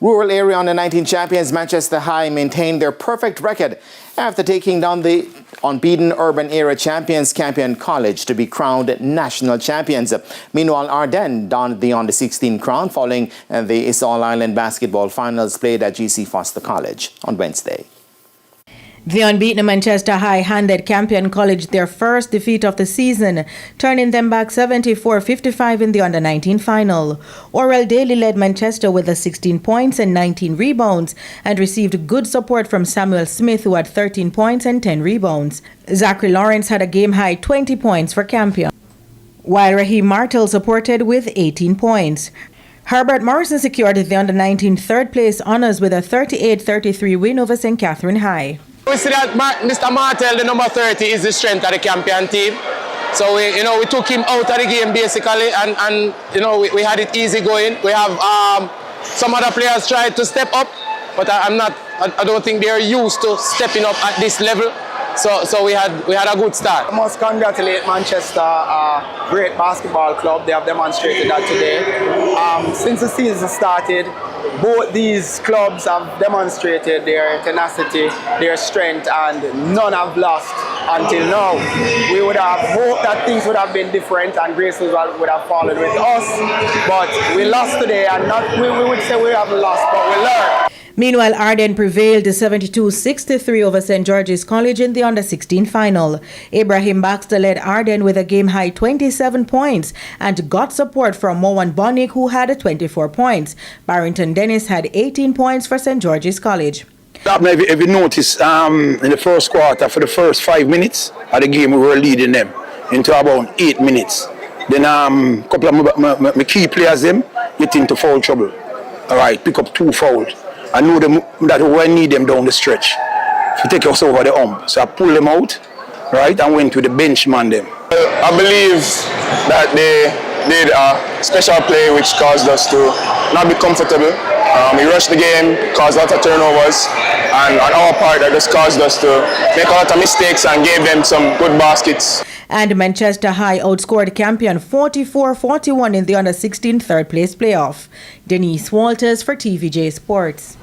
Rural area under-19 champions Manchester High maintained their perfect record after taking down the unbeaten urban area champions Campion College to be crowned national champions. Meanwhile, Ardennes donned the under-16 crown following the All Ireland basketball finals played at GC Foster College on Wednesday. The unbeaten Manchester High handed Campion College their first defeat of the season, turning them back 74-55 in the under-19 final. Orel Daly led Manchester with 16 points and 19 rebounds and received good support from Samuel Smith, who had 13 points and 10 rebounds. Zachary Lawrence had a game-high 20 points for Campion, while Raheem Martel supported with 18 points. Herbert Morrison secured the under-19 third-place honours with a 38-33 win over St. Catherine High. We see that Mr. Martel, the number 30, is the strength of the Campion team. So we took him out of the game basically, and we had it easy going. We have some other players tried to step up, but I don't think they're used to stepping up at this level. So we had a good start. I must congratulate Manchester, great basketball club. They have demonstrated that today. Since the season started, both these clubs have demonstrated their tenacity, their strength, and none have lost until now. We would have hoped that things would have been different and graces would have fallen with us, but we lost today, and we would say we haven't lost, but we learned. Meanwhile, Ardennes prevailed 72-63 over St. George's College in the under-16 final. Abraham Baxter led Ardennes with a game-high 27 points and got support from Mowan Bonnick, who had 24 points. Barrington Dennis had 18 points for St. George's College. If you notice, in the first quarter, for the first 5 minutes of the game, we were leading them into about 8 minutes. Then a couple of my key players them get into foul trouble. All right, pick up 2 fouls. I knew that we need them down the stretch to take us over the hump. So I pulled them out, right, and went to the bench man them. I believe that they did a special play which caused us to not be comfortable. We rushed the game, caused a lot of turnovers, and on our part that just caused us to make a lot of mistakes and gave them some good baskets. And Manchester High outscored Campion 44-41 in the under-16 third-place playoff. Denise Walters for TVJ Sports.